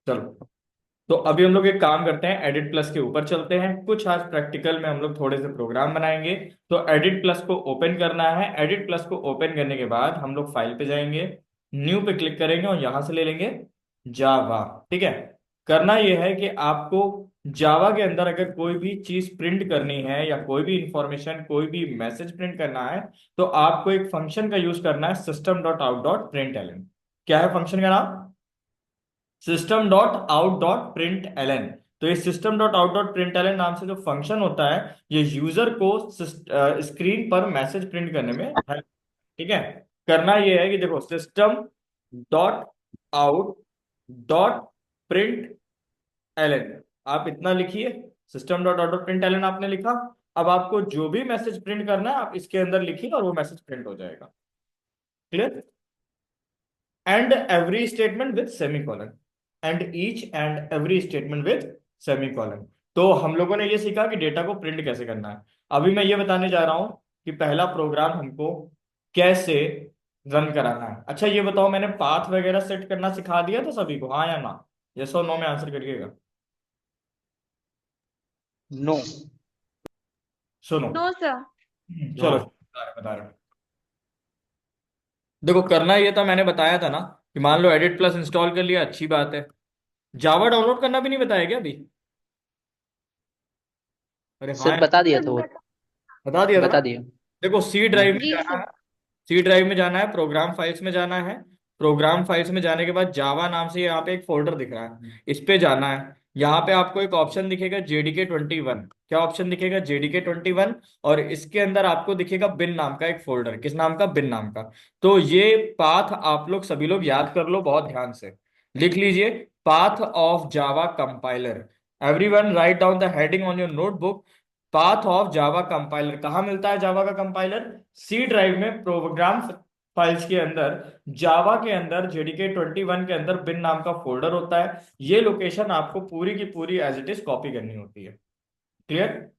चलो, तो अभी हम लोग एक काम करते हैं, एडिट प्लस के ऊपर चलते हैं। कुछ आज प्रैक्टिकल में हम लोग थोड़े से प्रोग्राम बनाएंगे। तो एडिट प्लस को ओपन करना है। एडिट प्लस को ओपन करने के बाद हम लोग फाइल पे जाएंगे, न्यू पे क्लिक करेंगे और यहां से ले लेंगे जावा। ठीक है। करना यह है कि आपको जावा के अंदर अगर कोई भी चीज प्रिंट करनी है या कोई भी इंफॉर्मेशन, कोई भी मैसेज प्रिंट करना है, तो आपको एक फंक्शन का यूज करना है, system dot out dot println. क्या है फंक्शन का नाम? System dot out dot println. तो ये system dot out dot println नाम से जो फंक्शन होता है, ये यूजर को स्क्रीन पर मैसेज प्रिंट करने में हेल्प। ठीक है। करना ये है कि देखो, system dot out dot println, आप इतना लिखिए। System dot out dot println आपने लिखा। अब आपको जो भी मैसेज प्रिंट करना है आप इसके अंदर लिखिए और वो मैसेज प्रिंट हो जाएगा। Clear? And every statement with semicolon. And each and every statement with semicolon. तो हम लोगों ने ये सीखा कि डेटा को प्रिंट कैसे करना है। अभी मैं ये बताने जा रहा हूं कि पहला प्रोग्राम हमको कैसे रन कराना है। अच्छा ये बताओ, मैंने पाथ वगैरह सेट करना सिखा दिया था सभी को, हाँ या ना? यस और नो में आंसर करिएगा। नो। सुनो। No sir. नो। चलो बता रहे हैं। देखो, करना ये था, मैंने बताया था ना कि मान लो एडिट प्लस इंस्टॉल कर लिया, अच्छी बात है। जावा डाउनलोड करना भी नहीं बताया क्या अभी? अरे हाँ सर यार, बता दिया सर था वो। बता दिया था ना। बता दिया। देखो, सी ड्राइव हाँ। में जी जाना सर। है। सी ड्राइव में जाना है, प्रोग्राम फाइल्स में जाना है। प्रोग्राम फाइल्स में जाने के बाद जावा नाम से यहाँ पे एक फोल्डर दिख रहा है, इस पे जाना है। यहाँ पे आपको एक ऑप्शन दिखेगा JDK 21। क्या ऑप्शन दिखेगा? JDK 21। और इसके अंदर आपको दिखेगा बिन नाम का एक फोल्डर। किस नाम का? बिन नाम का। तो ये पाथ आप लोग सभी लोग याद कर लो बहुत ध्यान से। लिख लीजिए, path of Java compiler. Everyone write down the heading on your notebook. Path of Java compiler कहाँ मिलता है? जावा का कंपाइलर सी ड्राइव में, प्रोग्राम फाइल्स के अंदर। जावा के अंदर JDK 21 के अंदर बिन नाम का फोल्डर होता है। ये लोकेशन आपको पूरी की पूरी एज इट इज कॉपी करनी होती है। क्लियर?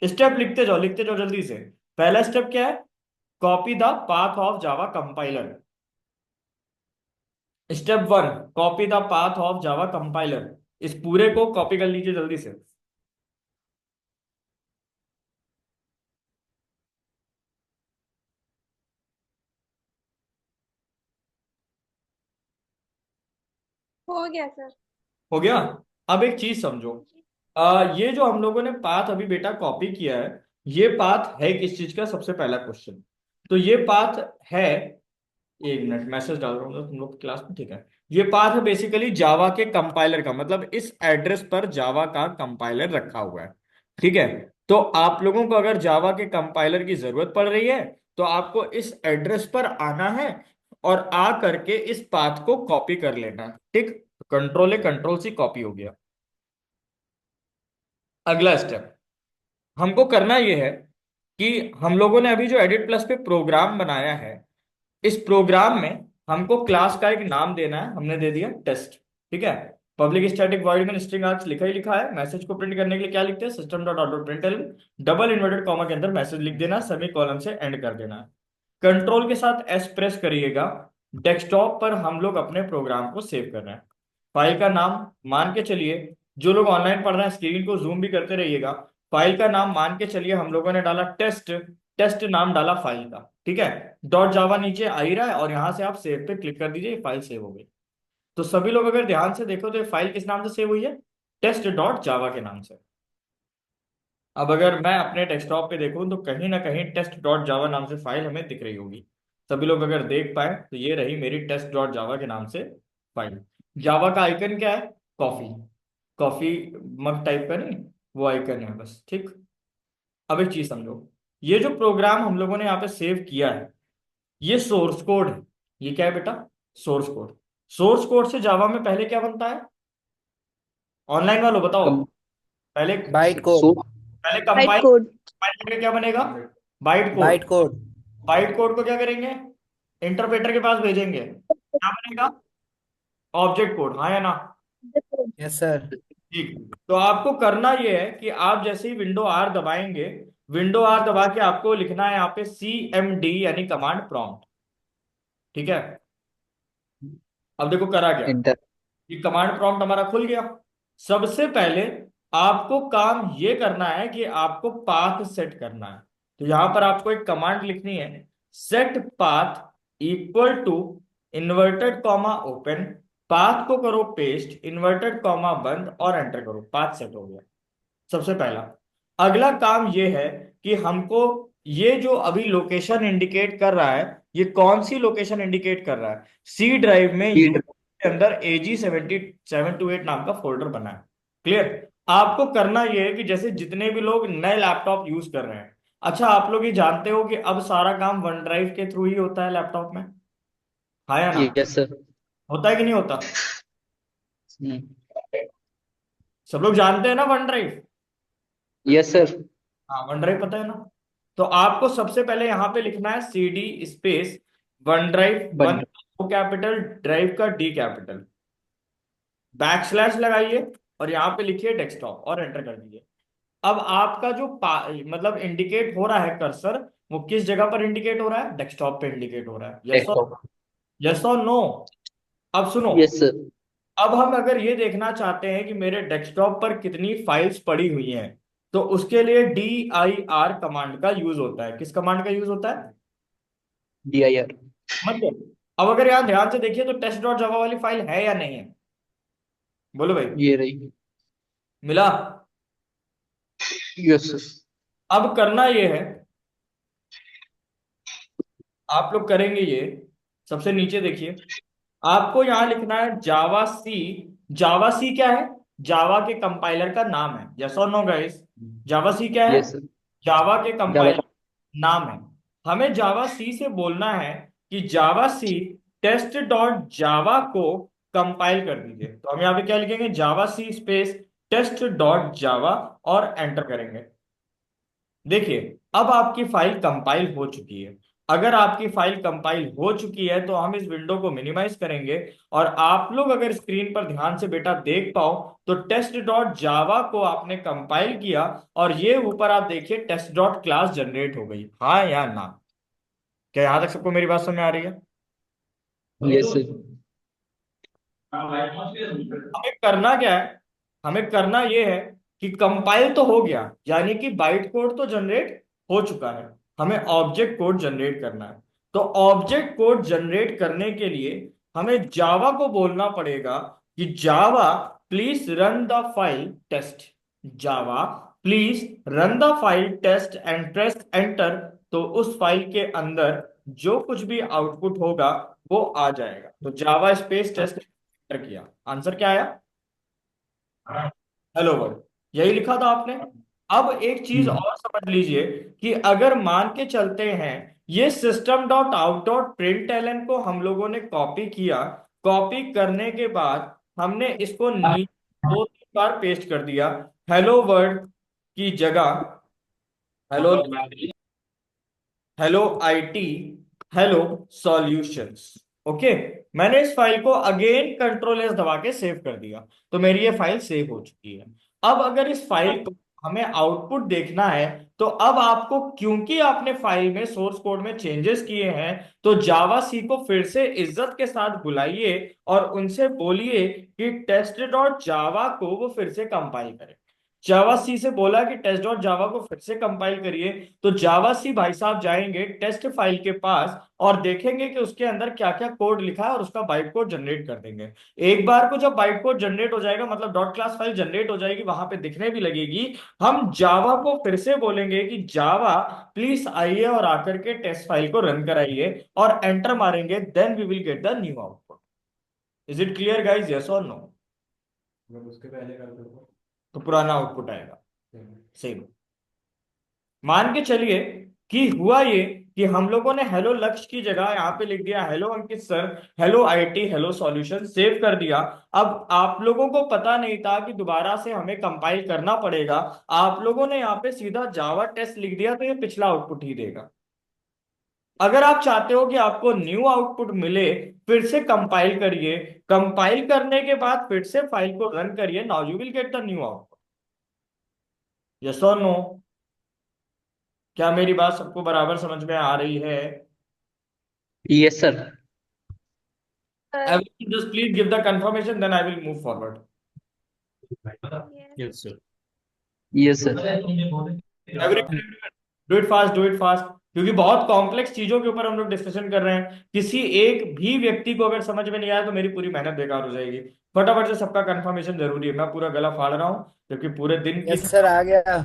स्टेप लिखते जाओ जल्दी से। पहला स्टेप क्या है? Copy the path of Java compiler. Step 1, copy the path of Java compiler. इस पूरे को कॉपी कर लीजिए जल्दी से। हो गया सर। हो गया? अब एक चीज समझो। ये जो हम लोगों ने पाथ अभी बेटा कॉपी किया है, ये पाथ है किस चीज का? सबसे पहला क्वेश्चन। तो ये पाथ है, एक मिनट मैसेज डाल रहा हूँ तुम लोग क्लास में, ठीक है। ये पाथ है बेसिकली जावा के कंपाइलर का, मतलब इस एड्रेस पर जावा का कंपाइलर रखा हुआ है। ठीक है। तो आप लोगों को अगर जावा के कंपाइलर की जरूरत पड़ रही है, तो आपको इस एड्रेस पर आना है और आ करके इस पाथ को कॉपी कर लेना है। ठीक। Control A control C copy हो गया। अगला स्टेप हमको करना यह है कि हम लोगों ने अभी जो एडिट प्लस पे प्रोग्राम बनाया है, इस प्रोग्राम में हमको क्लास का एक नाम देना है। हमने दे दिया टेस्ट। ठीक है। पब्लिक स्टैटिक वॉइड में स्ट्रिंग आर्ग्स लिखा ही लिखा है। मैसेज को प्रिंट करने के लिए क्या लिखते हैं? System dot out dot println, double inverted comma के अंदर मैसेज लिख देना, सेमी कॉलन से एंड कर देना है। कंट्रोल के साथ एस प्रेस करिएगा। डेस्कटॉप पर हम लोग अपने प्रोग्राम को सेव कर रहे हैं। फाइल का नाम मान के चलिए, जो लोग ऑनलाइन पढ़ रहे हैं स्क्रीन को जूम भी करते रहिएगा। फाइल का नाम मान के चलिए हम लोगों ने डाला टेस्ट। टेस्ट नाम डाला फाइल का। ठीक है। डॉट जावा नीचे आ ही रहा है और यहां से आप सेव पे क्लिक कर दीजिए, फाइल सेव हो गई। तो सभी लोग अगर ध्यान से देखो तो ये फाइल किस नाम से सेव हुई है? टेस्ट डॉट जावा के नाम से। अब अगर मैं अपने डेस्कटॉप पे देखूं तो कहीं ना कहीं टेस्ट डॉट जावा नाम से फाइल हमें दिख रही होगी। सभी लोग अगर देख पाए तो ये रही मेरी टेस्ट डॉट जावा के नाम से फाइल। जावा का आइकन क्या है? कॉफी। कॉफी मग टाइप का नहीं, वो आइकन है बस। ठीक। अब एक चीज समझो, ये जो प्रोग्राम हम लोगों ने यहाँ पे सेव किया है, ये सोर्स कोड है। ये क्या है बेटा? Source code. सोर्स कोड से जावा में पहले क्या बनता है? ऑनलाइन वालों बताओ। कम। पहले बाइट कोड। पहले राइट कंपाइल कोड। कंपाइल करके क्या बनेगा? Byte code. Byte code. Byte code को क्या करेंगे? इंटरप्रेटर के पास भेजेंगे, क्या बनेगा? ऑब्जेक्ट कोड, हाँ या ना? Yes sir. ठीक। तो आपको करना यह है कि आप जैसे ही विंडो आर दबाएंगे, विंडो आर दबा के आपको लिखना है यहाँ पे CMD यानी कमांड प्रॉम्प्ट। ठीक है। अब देखो करा क्या। इंटर। ये कमांड प्रॉम्प्ट हमारा खुल गया। सबसे पहले आपको काम ये करना है कि आपको पाथ सेट करना है। तो यहां पर आपको एक कमांड लिखनी है, set path equal to inverted comma open, path को करो पेस्ट, इन्वर्टेड कॉमा बंद और एंटर करो, पाथ सेट हो गया सबसे पहला। अगला काम ये है कि हमको ये जो अभी लोकेशन इंडिकेट कर रहा है, ये कौन सी लोकेशन इंडिकेट कर रहा है? सी ड्राइव में ये यू के अंदर AG7728 नाम का फोल्डर बना है। क्लियर? आपको करना ये है कि जैसे जितने भी लोग नए लैपटॉप यूज कर रहे हैं, अच्छा आप लोग ये जानते हो कि अब सारा काम वन ड्राइव के थ्रू ही होता है लैपटॉप में, हाँ या ना? Yes sir. होता है कि नहीं होता? सब लोग जानते हैं ना वन ड्राइव? Yes sir. हाँ वन ड्राइव पता है ना? तो आपको सबसे पहले यहां पे लिखना है CD space one drive, one बन कैपिटल, ड्राइव का D कैपिटल, बैक स्लैश लगाइए और यहाँ पे लिखिए डेस्कटॉप और एंटर कर दीजिए। अब आपका जो मतलब इंडिकेट हो रहा है कर्सर, वो किस जगह पर इंडिकेट हो रहा है? डेस्कटॉप पे इंडिकेट हो रहा है। डेस्कटॉप। यस और नो? अब सुनो, यस सर। अब हम अगर ये देखना चाहते हैं कि मेरे डेस्कटॉप पर कितनी फाइल्स पड़ी हुई हैं, तो उसके लिए DIR कमांड का यूज होता है। किस कमांड का यूज होता है? DIR। मतलब अब अगर यहाँ ध्यान से देखिए तो टेस्ट डॉट जावा वाली फाइल है या नहीं है? बोलो भाई। ये रही। मिला? Yes sir. अब करना ये है, आप लोग करेंगे ये, सबसे नीचे देखिए, आपको यहां लिखना है जावा सी। जावा सी क्या है? जावा के कंपाइलर का नाम है। यस और नो गाइस? जावा सी क्या है? Yes sir. जावा के जावा। कंपाइलर नाम है। हमें जावा सी से बोलना है कि जावा सी टेस्ट डॉट जावा को कंपाइल कर दीजिए। तो हम यहाँ पे क्या लिखेंगे? जावा सी स्पेस टेस्ट डॉट जावा और एंटर करेंगे। देखिए अब आपकी फाइल कंपाइल हो चुकी है। अगर आपकी फाइल कंपाइल हो चुकी है तो हम इस विंडो को मिनिमाइज करेंगे, और आप लोग अगर स्क्रीन पर ध्यान से बेटा देख पाओ तो टेस्ट डॉट जावा को आपने कंपाइल किया, और ये ऊपर आप देखिए टेस्ट डॉट क्लास जनरेट हो गई, हाँ या ना? क्या यहां तक सबको मेरी बात समझ में आ रही है? Yes sir. हमें करना क्या है? हमें करना यह है कि कंपाइल तो हो गया, यानी कि बाइट कोड तो जनरेट हो चुका है, हमें ऑब्जेक्ट कोड जनरेट करना है। तो ऑब्जेक्ट कोड जनरेट करने के लिए हमें जावा को बोलना पड़ेगा कि Java please run the file test. Java please run the file test and press enter. तो उस फाइल के अंदर जो कुछ भी आउटपुट होगा वो आ जाएगा। तो जावा स्पेस टेस्ट किया, आंसर क्या आया? हेलो वर्ल्ड, यही लिखा था आपने। अब एक चीज और समझ लीजिए कि अगर मान के चलते हैं ये system dot out dot println को हम लोगों ने कॉपी किया, कॉपी करने के बाद हमने इसको नीचे दो तीन बार पेस्ट कर दिया, हेलो वर्ल्ड की जगह hello, hello IT, hello solutions. Okay, मैंने इस फाइल को अगेन कंट्रोल S दबा के सेव कर दिया, तो मेरी ये फाइल सेव हो चुकी है। अब अगर इस फाइल को हमें आउटपुट देखना है, तो अब आपको, क्योंकि आपने फाइल में सोर्स कोड में चेंजेस किए हैं, तो जावा सी को फिर से इज्जत के साथ बुलाइए और उनसे बोलिए कि टेस्ट डॉट जावा को वो फिर से कंपाइल करें। जावा सी से बोला कि टेस्ट डॉट जावा को फिर से कंपाइल करिए, तो जावा सी भाई साहब जाएंगे टेस्ट फाइल के पास और देखेंगे कि उसके अंदर क्या क्या कोड लिखा है और उसका बाइट कोड जनरेट कर देंगे। एक बार को जब बाइट कोड जनरेट हो जाएगा, मतलब डॉट क्लास फाइल जनरेट हो जाएगी, वहां पे दिखने भी लगेगी, हम जावा को फिर से बोलेंगे कि जावा प्लीज आइए और आकर के टेस्ट फाइल को रन कराइए और एंटर मारेंगे, then we will get the new output. Is it clear guys? Yes और नो? अगर उसके पहले कर दो तो पुराना आउटपुट आएगा सेम। मान के चलिए कि हुआ ये कि हम लोगों ने हेलो लक्ष्य की जगह यहाँ पे लिख दिया hello Ankit sir, hello IT, hello solution, save कर दिया। अब आप लोगों को पता नहीं था कि दोबारा से हमें कंपाइल करना पड़ेगा, आप लोगों ने यहाँ पे सीधा जावा टेस्ट लिख दिया, तो ये पिछला आउटपुट ही देगा। अगर आप चाहते हो कि आपको न्यू आउटपुट मिले, फिर से कंपाइल करिए, कंपाइल करने के बाद फिर से फाइल को रन करिए, now you will get the new output. Yes और नो? क्या मेरी बात सबको बराबर समझ में आ रही है? Yes sir. Sir. Everyone just please give the confirmation, then I will move forward. Yes. Yes sir. Yes sir. Everyone do it fast, do it fast. क्योंकि बहुत कॉम्प्लेक्स चीजों के ऊपर हम लोग डिस्कशन कर रहे हैं, किसी एक भी व्यक्ति को अगर समझ में नहीं आया तो मेरी पूरी मेहनत बेकार हो जाएगी। फटाफट से सबका कंफर्मेशन जरूरी है, मैं पूरा गला फाड़ रहा हूँ क्योंकि पूरे दिन की यस सर आ गया।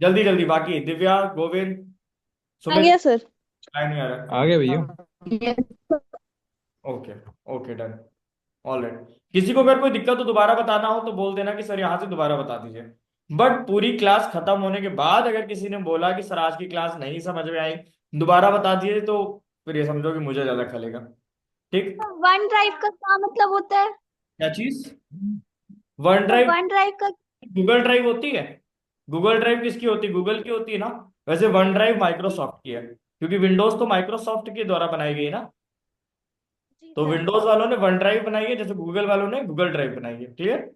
जल्दी जल्दी। बाकी दिव्या, गोविंद, आ सुमित, गया सर। आया नहीं आ रहा? आ गया भैया। Okay, okay done, all right. किसी को अगर कोई दिक्कत हो दोबारा बताना हो तो बोल देना कि सर यहाँ से दोबारा बता दीजिए। बट पूरी क्लास खत्म होने के बाद अगर किसी ने बोला कि सर आज की क्लास नहीं समझ में आई, दोबारा बता दिए, तो फिर ये समझो कि मुझे ज्यादा खलेगा। ठीक? वन ड्राइव का क्या मतलब होता है? क्या चीज? वन तो ड्राइव? वन ड्राइव का। गूगल ड्राइव होती है। गूगल ड्राइव किसकी होती है? गूगल की होती है ना। वैसे वन ड्राइव माइक्रोसॉफ्ट की है, क्योंकि विंडोज तो माइक्रोसॉफ्ट के द्वारा बनाई गई है ना। जी तो सर। विंडोज वालों ने वन ड्राइव बनाई है, जैसे गूगल वालों ने गूगल ड्राइव बनाई है। क्लियर?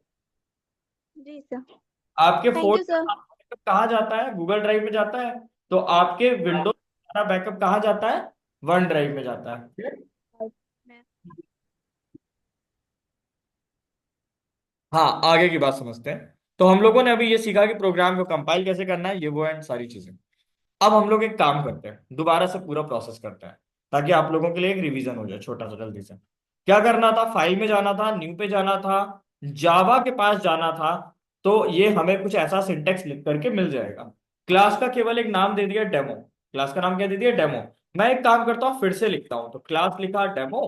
जी सर। आपके thank phone you sir. Backup कहाँ जाता है? गूगल ड्राइव में जाता है। तो आपके विंडोज का बैकअप कहाँ जाता है? वन ड्राइव में जाता है। Clear? हाँ, आगे की बात समझते हैं। तो हम लोगों ने अभी ये सीखा कि प्रोग्राम को कंपाइल कैसे करना है, ये वो एंड सारी चीजें। अब हम लोग एक काम करते हैं, दोबारा से पूरा प्रोसेस करते हैं, ताकि आप लोगों के लिए एक रिवीजन हो जाए छोटा सा जल्दी से। क्या करना था? फाइल में जाना था, न्यू पे जाना था, जावा के पास जाना था। तो ये हमें कुछ ऐसा सिंटेक्स लिख करके मिल जाएगा। क्लास का केवल एक नाम दे दिया, डेमो। क्लास का नाम क्या दे दिया? डेमो। मैं एक काम करता हूँ, फिर से लिखता हूँ। तो क्लास लिखा डेमो।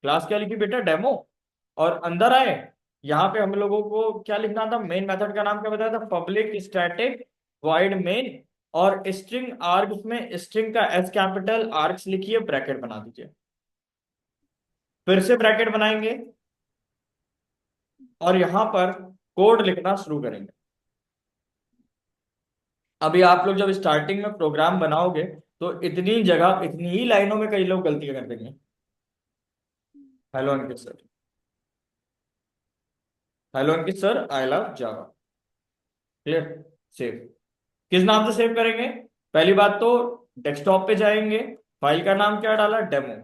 क्लास क्या लिखी बेटा? डेमो। और अंदर आए, यहाँ पे हम लोगों को क्या लिखना था? मेन मेथड का नाम क्या बताया था? Public static void main. और स्ट्रिंग आर्ग्स में स्ट्रिंग का एस कैपिटल, आर्ग्स लिखिए, ब्रैकेट बना दीजिए। फिर से ब्रैकेट बनाएंगे और यहां पर कोड लिखना शुरू करेंगे। अभी आप लोग जब स्टार्टिंग में प्रोग्राम बनाओगे तो इतनी जगह, इतनी ही लाइनों में कई लोग गलतियां कर देंगे। Hello Ankit sir. Hello Ankit sir, I love Java. Clear? Save. किस नाम से सेव करेंगे? पहली बात तो डेस्कटॉप पे जाएंगे। फाइल का नाम क्या डाला? डेमो।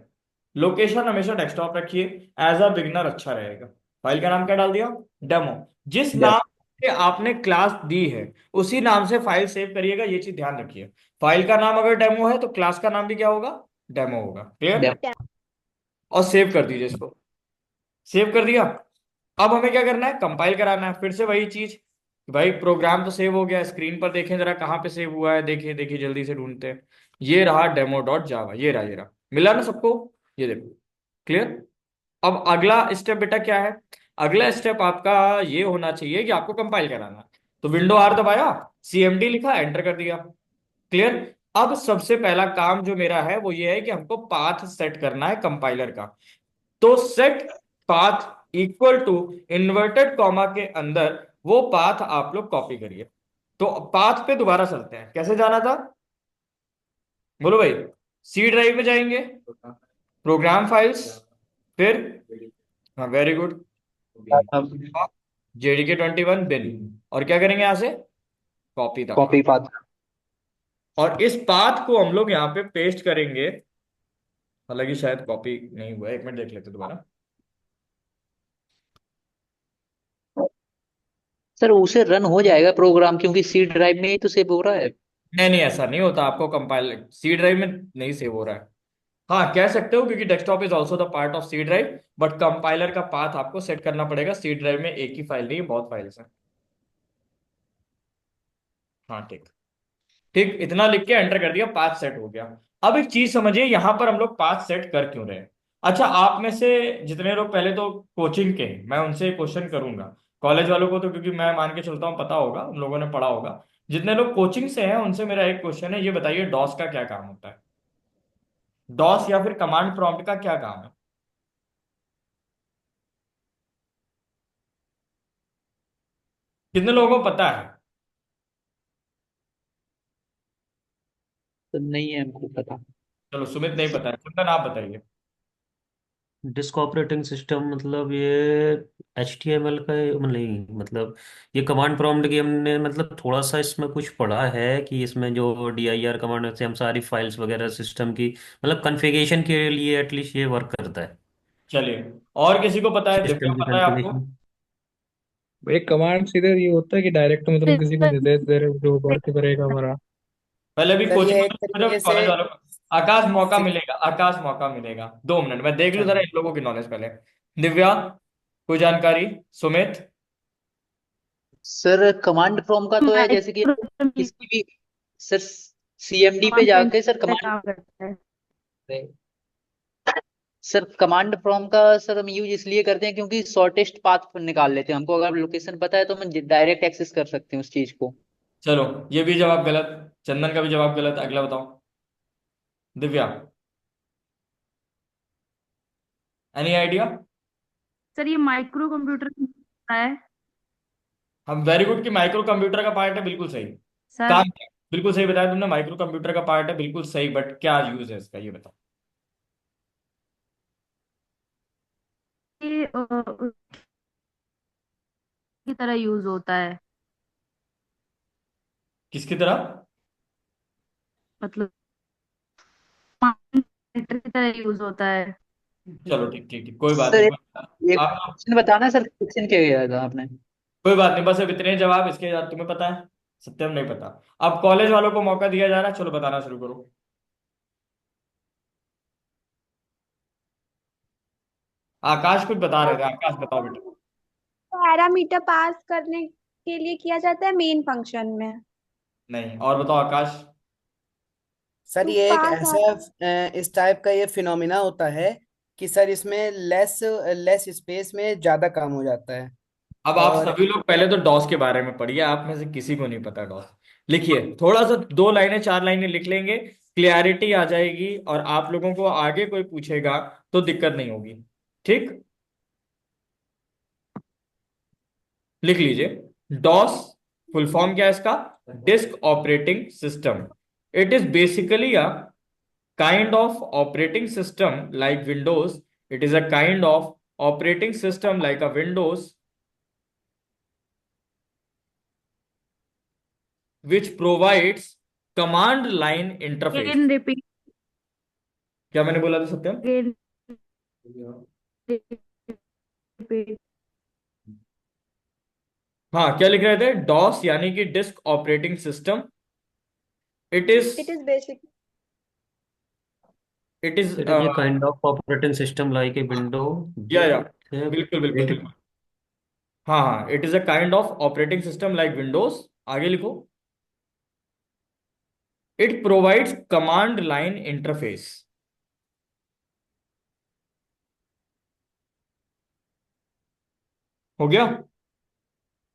लोकेशन हमेशा डेस्कटॉप रखिए, एज अ बिगनर अच्छा रहेगा। फाइल का नाम क्या डाल दिया? डेमो। जिस नाम से आपने क्लास दी है उसी नाम से फाइल सेव करिएगा, ये चीज ध्यान रखिए। फाइल का नाम अगर डेमो है तो क्लास का नाम भी क्या होगा? डेमो होगा। क्लियर? और सेव कर दीजिए इसको। सेव कर दिया। अब हमें क्या करना है? कंपाइल कराना है। फिर से वही चीज, भाई प्रोग्राम तो सेव हो गया, स्क्रीन पर देखें जरा कहाँ पे सेव हुआ है। देखिए देखिए, जल्दी से ढूंढते हैं। ये रहा डेमो डॉट जावा, ये रहा, ये रहा। मिला ना सबको? ये देखो। क्लियर? अब अगला स्टेप बेटा क्या है? अगला स्टेप आपका ये होना चाहिए कि आपको कंपाइल कराना है। तो विंडो आर दबाया, सीएमडी लिखा, एंटर कर दिया। क्लियर? अब सबसे पहला काम जो मेरा है वो ये है कि हमको पाथ सेट करना है कंपाइलर का। तो set path equal to inverted comma के अंदर वो पाथ आप लोग कॉपी करिए। तो पाथ पे दोबारा चलते हैं, कैसे जाना था? बोलो भाई। सी ड्राइव में जाएंगे, प्रोग्राम फाइल्स, फिर, हाँ वेरी गुड, जेडीके 21 बिन। और क्या करेंगे यहां से? Copy the copy path. Path. और इस पाथ को हम लोग यहाँ पे पेस्ट करेंगे। हालांकि शायद कॉपी नहीं हुआ है, एक मिनट देख लेते दोबारा। सर उसे रन हो जाएगा प्रोग्राम, क्योंकि सी ड्राइव में ही तो सेव हो रहा है। नहीं नहीं, ऐसा नहीं होता। आपको कंपाइल सी ड्राइव में नहीं सेव हो रहा है। हाँ कह सकते हो, क्योंकि desktop is also the part of C drive. But compiler का पाथ आपको सेट करना पड़ेगा। सी ड्राइव में एक ही फाइल नहीं, बहुत फाइल्स हैं। हाँ ठीक। ठीक, इतना लिख के एंटर कर दिया, पाथ सेट हो गया। अब एक चीज समझिए, यहां पर हम लोग पाथ सेट कर क्यों रहे हैं? अच्छा, आप में से जितने लोग पहले तो कोचिंग के हैं, मैं उनसे क्वेश्चन करूंगा। कॉलेज वालों को तो क्योंकि मैं मान के चलता हूँ पता होगा, उन लोगों ने पढ़ा होगा। जितने लोग कोचिंग से हैं उनसे मेरा एक क्वेश्चन है, ये बताइए डॉस का क्या काम होता है? डॉस या फिर कमांड प्रॉम्प्ट का क्या काम है? कितने लोगों को पता है? तो नहीं है हमको पता। चलो, सुमित नहीं पता है, कुंदन आप बताइए। डिस्क ऑपरेटिंग सिस्टम मतलब ये HTML का नहीं, मतलब ये कमांड प्रॉम्प्ट की हमने मतलब थोड़ा सा इसमें कुछ पढ़ा है कि इसमें जो DIR कमांड से हम सारी फाइल्स वगैरह सिस्टम की मतलब कॉन्फ़िगरेशन के लिए एटलीस्ट ये वर्क करता है। चलिए, और किसी को पता है? दिव्या सिस्टम की पता है आपको? कैलकुलेशन। एक कमांड सीधे ये होता है कि डायरेक्ट मतलब किसी को निर्देश दे रहे हो जो वर्क करेगा हमारा। पहले भी सर कोचिंग ये एक वालों को, तरीके से कॉलेज वालों को। आकाश मौका सिक- मिलेगा, आकाश मौका मिलेगा, 2 मिनट मैं देख लूं जरा चलो इन लोगों की नॉलेज पहले। दिव्या, कोई जानकारी? सुमित? सर कमांड प्रॉम्प्ट का तो है, जैसे कि माइक्रो किसी भी, सर सीएमडी पे कमांड जाके सर सेंटर कमांड, काम करता है। सर कमांड प्रॉम्प्ट का सर हम यूज इसलिए करते हैं क्योंकि शॉर्टेस्ट पाथ निकाल लेते हैं। हमको अगर लोकेशन पता है तो हम डायरेक्ट एक्सेस कर सकते हैं उस चीज को। चलो, ये भी जवाब गलत। चंदन का भी जवाब गलत। अगला बताओ। Divya, any idea? सर ये माइक्रो कंप्यूटर है हम वेरी गुड, कि माइक्रो कंप्यूटर का पार्ट है, बिल्कुल सही। सर। काम किया। बिल्कुल सही बताया तुमने, माइक्रो कंप्यूटर का पार्ट है, बिल्कुल सही। बट क्या यूज है इसका, ये बताओ। ये की तरह यूज होता है, किसकी तरह? मतलब मॉनिटर की तरह यूज होता है। चलो ठीक ठीक ठीक, कोई बात सर नहीं, एक कोई बात नहीं। एक आप, क्वेश्चन बताना सर, क्वेश्चन क्या गया था आपने? कोई बात नहीं, बस अब इतने जवाब। इसके बाद तुम्हें पता है, सत्यम नहीं पता। अब कॉलेज वालों को मौका दिया जा रहा है, चलो बताना शुरू करो। आकाश कुछ बता रहे थे, आकाश बताओ बेटा। पैरामीटर पास करने के लिए किया जाता है मेन फंक्शन में। नहीं, और बताओ आकाश। सर तो ये एक पास ऐसा आता इस टाइप का ये फिनोमिना होता है कि सर इसमें लेस लेस स्पेस में ज्यादा काम हो जाता है। अब आप और सभी लोग पहले तो डॉस के बारे में पढ़िए, आप में से किसी को नहीं पता डॉस। लिखिए थोड़ा सा, 2 लाइनें 4 लाइनें लिख लेंगे, क्लियरिटी आ जाएगी, और आप लोगों को आगे कोई पूछेगा तो दिक्कत नहीं होगी। ठीक, लिख लीजिए। डॉस फुल फॉर्म क्या है इसका? Disc operating system. It is basically a kind of operating system like Windows. It is a kind of operating system like a Windows which provides command line interface. Again repeat क्या मैंने बोला था सत्यम? Again repeat. हाँ, क्या लिख रहे थे? DOS यानी कि disk operating system. It is it is basic it is it is a kind of operating system like a window या विथ बिल्कुल बिल्कुल बिल्कुल। हाँ हाँ, it is a kind of operating system like Windows. आगे लिखो। It provides command line interface. हो गया?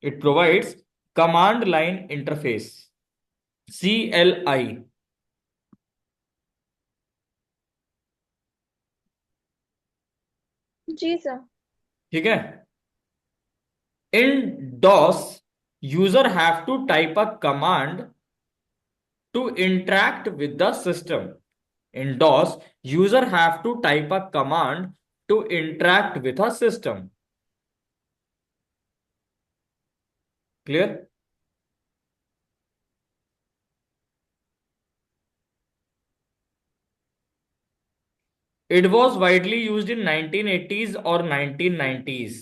It provides command line interface, CLI। जी सर। ठीक है। In DOS user have to type a command to interact with the system. In DOS user have to type a command to interact with a system. Clear? It was widely use in 1980s और 1990s।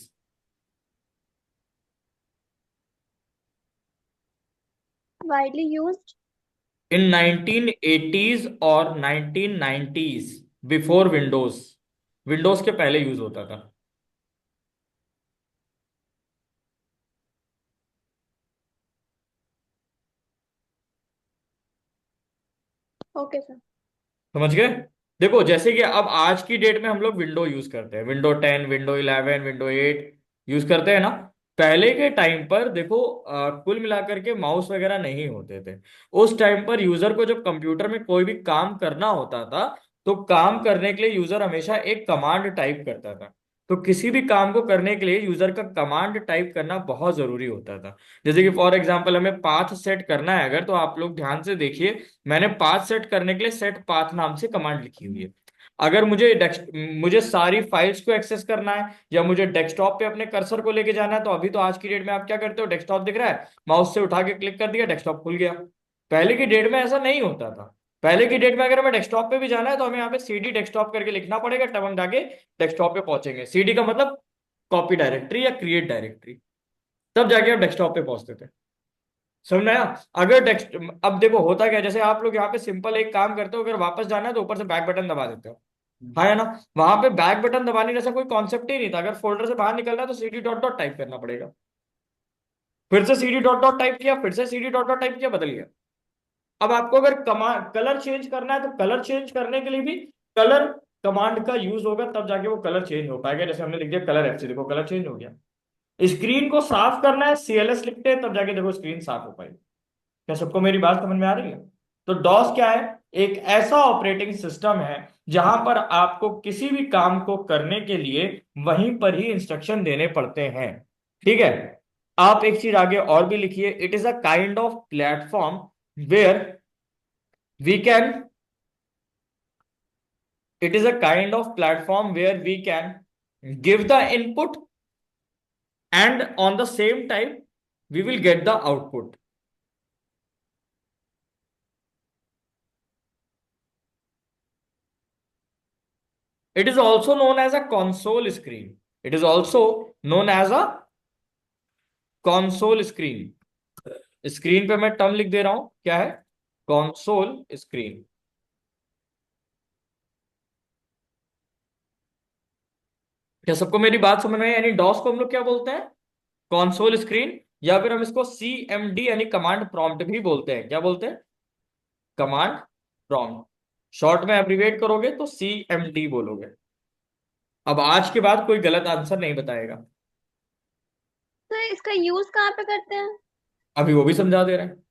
Widely used in 1980s और 1990s, before Windows. Windows के पहले use होता था। Okay sir. समझ गए? देखो, जैसे कि अब आज की डेट में हम लोग विंडो यूज करते हैं, विंडो 10, विंडो 11, विंडो 8 यूज करते हैं ना। पहले के टाइम पर देखो, कुल मिलाकर के माउस वगैरह नहीं होते थे। उस टाइम पर यूजर को जब कंप्यूटर में कोई भी काम करना होता था, तो काम करने के लिए यूजर हमेशा एक कमांड टाइप करता था। तो किसी भी काम को करने के लिए यूजर का कमांड टाइप करना बहुत जरूरी होता था। जैसे कि फॉर एग्जांपल हमें पाथ सेट करना है अगर, तो आप लोग ध्यान से देखिए, मैंने पाथ सेट करने के लिए सेट पाथ नाम से कमांड लिखी हुई है। अगर मुझे सारी फाइल्स को एक्सेस करना है, या मुझे डेस्कटॉप पे अपने कर्सर को लेके जाना है, तो अभी तो आज की डेट में आप क्या करते हो? डेस्कटॉप दिख रहा है, माउस से उठा के क्लिक कर दिया, डेस्कटॉप खुल गया। पहले की डेट में ऐसा नहीं होता था। पहले की डेट में अगर हमें डेस्कटॉप पे भी जाना है तो हमें यहाँ पे CD डेस्कटॉप करके लिखना पड़ेगा, तब हम जाके डेस्कटॉप पे पहुंचेंगे। CD का मतलब कॉपी डायरेक्टरी या क्रिएट डायरेक्टरी, तब जाके हम डेस्कटॉप पे पहुंचते थे। समझ में आया? अगर डेस्क अब देखो होता क्या है, जैसे आप लोग यहाँ पे सिंपल एक काम करते हो, अगर वापस जाना है तो ऊपर से बैक बटन दबा देते हो, हाँ है ना? वहां पे बैक बटन दबाने जैसा कोई कॉन्सेप्ट ही नहीं था। अगर फोल्डर से बाहर निकलना है तो CD डॉट डॉट टाइप करना पड़ेगा, फिर से CD डॉट डॉट टाइप किया, फिर से CD डॉट डॉट टाइप किया, बदल गया। अब आपको अगर कलर चेंज करना है तो कलर चेंज करने के लिए भी कलर कमांड का यूज होगा, तब जाके वो कलर चेंज हो पाएगा। जैसे हमने लिख दिया कलर FC, देखो कलर चेंज हो गया। स्क्रीन को साफ करना है, CLS लिखते हैं, तब जाके देखो स्क्रीन साफ हो पाएगी। क्या सबको मेरी बात समझ में आ रही है? तो डॉस क्या है? एक ऐसा ऑपरेटिंग सिस्टम है जहां पर आपको किसी भी काम को करने के लिए वहीं पर ही इंस्ट्रक्शन देने पड़ते हैं। ठीक है? आप एक चीज आगे और भी लिखिए, it is a kind of platform where we can it is a kind of platform where we can give the input and on the same time we will get the output. It is also known as a console screen. It is also known as a console screen. Screen पे मैं term लिख दे रहा हूं, क्या है? Console screen. क्या सबको मेरी बात समझ में आई? यानी डॉस को हम लोग क्या बोलते हैं? कंसोल स्क्रीन, या फिर हम इसको CMD यानी कमांड प्रॉम्प्ट भी बोलते हैं। क्या बोलते हैं? Command prompt. शॉर्ट में एब्रीवेट करोगे तो CMD बोलोगे। अब आज के बाद कोई गलत आंसर नहीं बताएगा। तो इसका यूज कहाँ पे करते हैं? अभी वो भी समझा दे रहे हैं।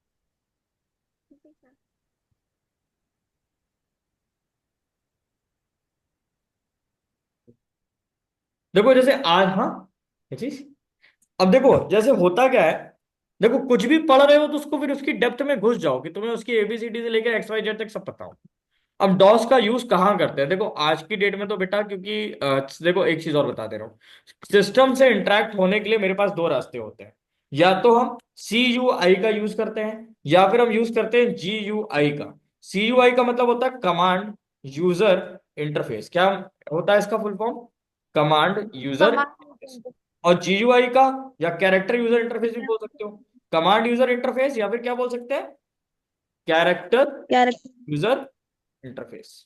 देखो जैसे आज, हाँ ये चीज, अब देखो जैसे होता क्या है, देखो कुछ भी पढ़ रहे हो तो उसको फिर उसकी डेप्थ में घुस जाओ कि तुम्हें उसकी ABCD से लेकर XYZ तक सब पता हो। अब डॉस का यूज कहाँ करते हैं? देखो आज की डेट में तो बेटा, क्योंकि देखो एक चीज और बता दे रहा हूँ, सिस्टम से इंटरेक्ट होने के लिए मेरे पास दो रास्ते होते हैं। या तो हम CUI का यूज करते हैं, या फिर हम यूज करते हैं GUI का। CUI का मतलब होता है कमांड यूजर इंटरफेस। क्या होता है इसका full form? Command user interface. Command और GUI का, या कैरेक्टर यूजर इंटरफेस भी बोल सकते हो। कमांड यूजर इंटरफेस, या फिर क्या बोल सकते हैं? Character character user interface.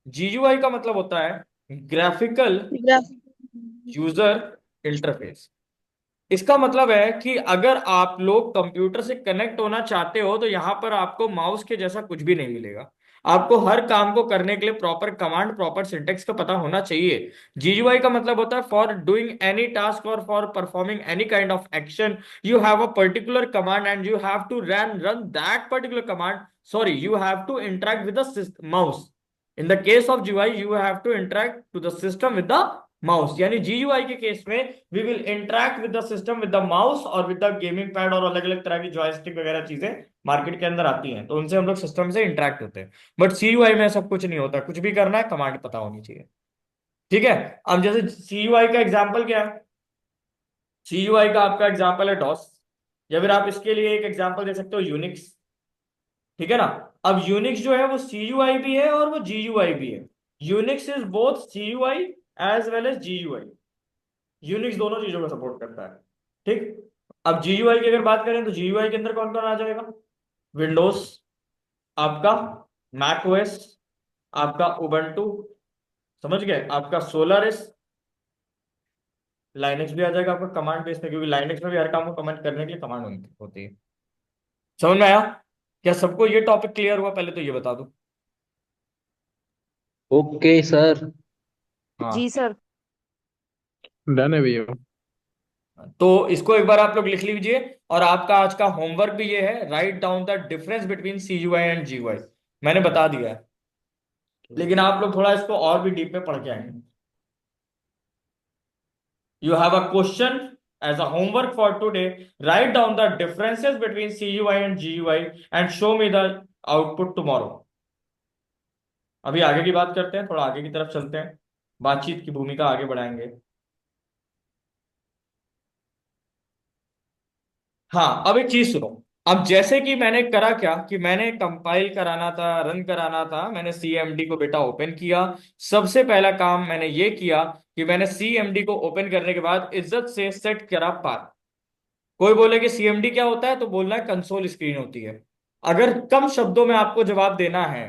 GUI का मतलब होता है ग्राफिकल यूजर इंटरफेस। इसका मतलब है कि अगर आप लोग कंप्यूटर से कनेक्ट होना चाहते हो तो यहां पर आपको माउस के जैसा कुछ भी नहीं मिलेगा। आपको हर काम को करने के लिए प्रॉपर कमांड, प्रॉपर सिंटेक्स का पता होना चाहिए। GUI का मतलब होता है फॉर डूइंग एनी टास्क और for performing any kind of action you have a particular command and you have to run that particular command, sorry you have to interact with the mouse. In the case of GUI you have to interact to the system with the mouse. यानी GUI के case में we will interact with the system with the mouse और with the gaming pad और अलग अलग तरह की joystick वगैरह चीजें मार्केट के अंदर आती हैं, तो उनसे हम लोग सिस्टम से इंटरेक्ट होते हैं। बट CUI में सब कुछ नहीं होता, कुछ भी करना है कमांड पता होनी चाहिए। ठीक है? अब जैसे CUI का एग्जाम्पल क्या है? CUI का आपका एग्जाम्पल है डॉस, या फिर आप इसके लिए एक एग्जाम्पल दे सकते हो यूनिक्स। ठीक है ना? अब यूनिक्स जो है वो CUI भी है और वो GUI भी है। Unix is both CUI as well as GUI। Unix दोनों चीजों को सपोर्ट करता है। ठीक? अब GUI की अगर बात करें तो GUI के अंदर कौन कौन आ जाएगा? विंडोज, आपका मैक ओएस, आपका उबंटू, समझ गए, आपका सोलारिस, लाइनेक्स भी आ जाएगा आपका कमांड बेस में, क्योंकि लाइनेक्स में भी हर काम को कमांड करने के लिए कमांड होती है। समझ में आया? क्या सबको ये टॉपिक क्लियर हुआ? पहले तो ये बता दो। Okay sir. हाँ, जी सर। डन है भैया। तो इसको एक बार आप लोग लिख लीजिए, और आपका आज का होमवर्क भी ये है, write down the difference between CUI and GUI। मैंने बता दिया है, लेकिन आप लोग थोड़ा इसको और भी डीप में पढ़ के आएंगे। You have a question as a homework for today. Write down the differences between CUI and GUI and show me the output tomorrow. अभी आगे की बात करते हैं, थोड़ा आगे की तरफ चलते हैं, बातचीत की भूमिका आगे बढ़ाएंगे। हाँ, अब एक चीज सुनो, अब जैसे कि मैंने करा क्या कि मैंने कंपाइल कराना था, रन कराना था, मैंने सीएमडी को बेटा ओपन किया। सबसे पहला काम मैंने ये किया कि मैंने सीएमडी को ओपन करने के बाद इज्जत से सेट करा पाथ। कोई बोले कि सीएमडी क्या होता है, तो बोलना है कंसोल स्क्रीन होती है। अगर कम शब्दों में आपको जवाब देना है,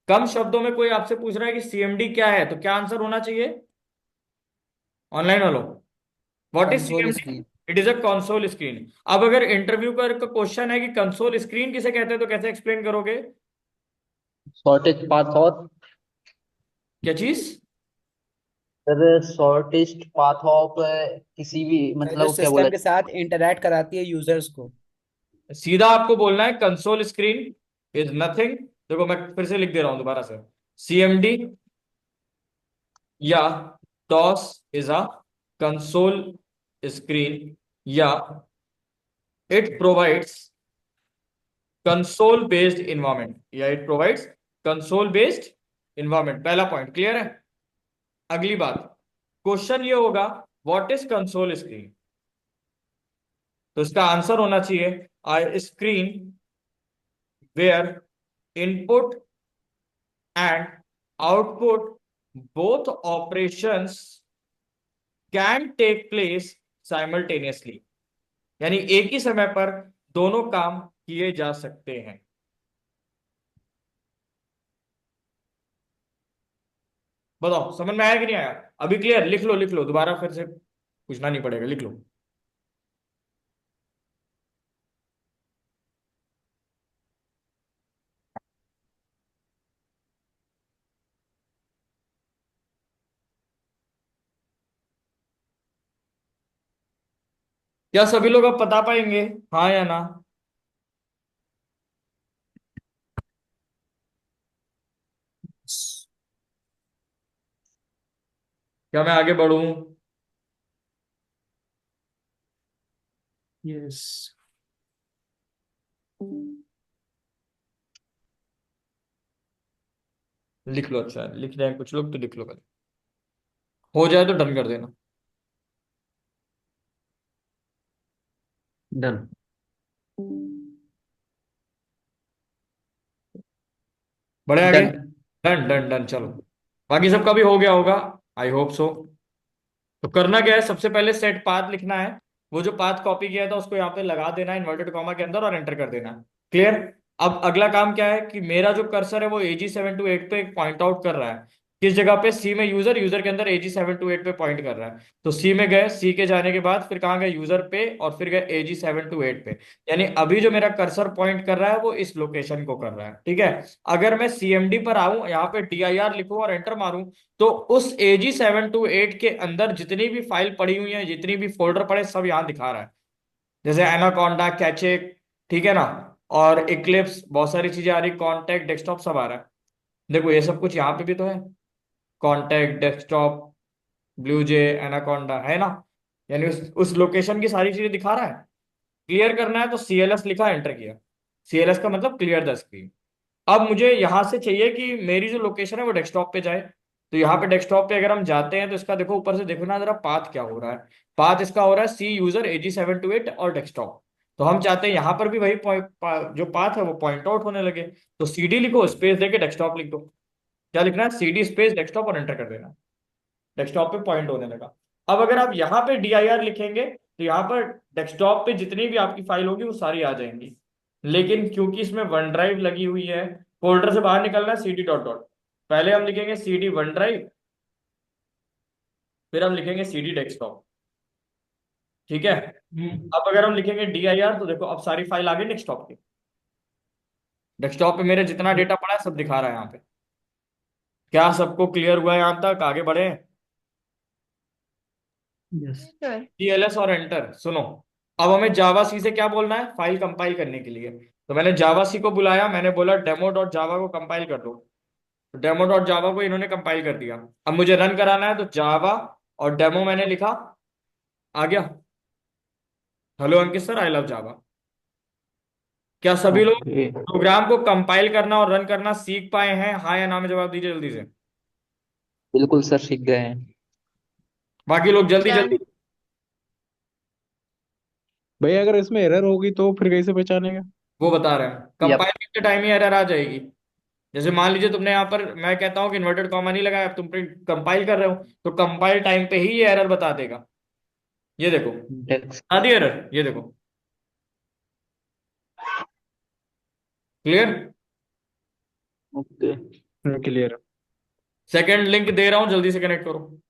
कम शब्दों में कोई आपसे पूछ रहा है कि सीएमडी क्या है, तो क्या आंसर होना चाहिए ऑनलाइन वालों? What is console CMD? Screen. It is a console screen. अब अगर इंटरव्यू का क्वेश्चन है कि कंसोल स्क्रीन किसे कहते हैं, तो कैसे एक्सप्लेन करोगे? शॉर्टेस्ट पाथ ऑफ, क्या चीज? सर शॉर्टेस्ट पाथ ऑफ किसी भी, जो मतलब क्या बोला सिस्टम के साथ इंटरैक्ट कराती है यूजर्स को। सीधा आपको बोलना है कंसोल स्क्रीन इज नथिंग। देखो मैं फिर से लिख दे रहा हूं दोबारा से। सीएमडी या DOS is a console screen, या it provides console based environment, या it provides console based environment. पहला पॉइंट क्लियर है। अगली बात, क्वेश्चन ये होगा व्हाट इज कंसोल स्क्रीन, तो इसका आंसर होना चाहिए I screen where input and output both operations can take place simultaneously, यानी एक ही समय पर दोनों काम किए जा सकते हैं। बताओ समझ में आया कि नहीं आया? अभी क्लियर? लिख लो लिख लो, दोबारा फिर से पूछना नहीं पड़ेगा, लिख लो। क्या सभी लोग अब बता पाएंगे, हाँ या ना? क्या मैं आगे बढ़ूं? यस। लिख लो, अच्छा लिख रहे हैं कुछ लोग तो लिख लो पहले, हो जाए तो डन कर देना। डन। बढ़े आगे। डन। डन डन डन, चलो। बाकी सबका भी हो गया होगा, आई होप सो। तो करना क्या है, सबसे पहले सेट पाथ लिखना है। वो जो पाथ कॉपी किया था उसको यहाँ पे लगा देना है इन्वर्टेड कॉमा के अंदर और एंटर कर देना है। क्लियर? अब अगला काम क्या है कि मेरा जो कर्सर है वो AG728 पे पॉइंट आउट कर रहा है। किस जगह पे? सी में यूजर, यूजर के अंदर AG728 पे पॉइंट कर रहा है। तो सी में गए, सी के जाने के बाद फिर कहाँ गए? यूजर पे, और फिर गए AG728 पे। यानी अभी जो मेरा कर्सर पॉइंट कर रहा है वो इस लोकेशन को कर रहा है, ठीक है। अगर मैं CMD पर आऊं, यहाँ पे DIR लिखूं और एंटर मारूं, तो उस AG728 के अंदर जितनी भी फाइल पड़ी हुई है, जितनी भी फोल्डर पड़े, सब यहाँ दिखा रहा है। जैसे एनाकोंडा, कैचे, ठीक है ना, और इक्लिप्स, बहुत सारी चीजें आ रही, कॉन्टैक्ट, डेस्कटॉप, सब आ रहा है। देखो ये सब कुछ यहाँ पे भी तो है, कॉन्टैक्ट, डेस्कटॉप, ब्लू जे, एनाकोंडा, है ना। यानी उस लोकेशन की सारी चीजें दिखा रहा है। क्लियर करना है तो CLS लिखा, एंटर किया। CLS का मतलब क्लियर द स्क्रीन। अब मुझे यहां से चाहिए कि मेरी जो लोकेशन है वो डेस्कटॉप पे जाए। तो यहाँ पे डेस्कटॉप पे अगर हम जाते हैं तो इसका देखो ऊपर से देखो ना जरा, पाथ क्या हो रहा है। पाथ इसका हो रहा है सी यूजर AG728 और डेस्कटॉप। तो हम चाहते हैं यहाँ पर भी वही जो पाथ है वो पॉइंट आउट होने लगे। तो CD लिखो, स्पेस देके डेस्कटॉप लिख दो। क्या लिखना है? CD स्पेस डेस्कटॉप और एंटर कर देना। डेस्कटॉप पे पॉइंट होने लगा। अब अगर आप यहाँ पे DIR लिखेंगे तो यहाँ पर डेस्कटॉप पे जितनी भी आपकी फाइल होगी वो सारी आ जाएंगी। लेकिन क्योंकि इसमें वन ड्राइव लगी हुई है, फोल्डर से बाहर निकलना है, CD डॉट डॉट। पहले हम लिखेंगे CD वन ड्राइव, फिर हम लिखेंगे CD डेस्कटॉप, ठीक है। अब अगर हम लिखेंगे DIR तो देखो अब सारी फाइल आ गई डेस्कटॉप की। डेस्कटॉप पे मेरे जितना डेटा पड़ा है सब दिखा रहा है यहाँ पे। क्या सबको क्लियर हुआ है यहाँ तक? आगे बढ़े? यस। TLS और एंटर। सुनो, अब हमें जावा सी से क्या बोलना है फाइल कंपाइल करने के लिए। तो मैंने जावा सी को बुलाया, मैंने बोला डेमो डॉट जावा को कंपाइल कर दो। तो डेमो डॉट जावा को इन्होंने कंपाइल कर दिया। अब मुझे रन कराना है तो जावा और डेमो मैंने लिखा, आ गया। Hello Ankit sir, I love Java. क्या सभी लोग ओके। प्रोग्राम को कंपाइल करना और रन करना सीख पाए हैं, हाँ या ना में जवाब दीजिए जल्दी से। बिल्कुल सर, सीख गए हैं। बाकी लोग जल्दी डन। जल्दी। भैया अगर इसमें एरर होगी तो फिर कैसे पहचानेगा? वो बता रहे हैं, यप। कंपाइल करते टाइम ही एरर आ जाएगी। जैसे मान लीजिए तुमने यहाँ पर, मैं कहता हूँ कि इन्वर्टेड कॉमा नहीं लगाया, अब तुम कंपाइल कर रहे हो, तो कंपाइल टाइम पे ही ये एरर बता देगा। ये देखो, डेक्स। बता दी एरर, ये देखो। Clear? Okay. Clear. Second link दे रहा हूँ, जल्दी से कनेक्ट करो।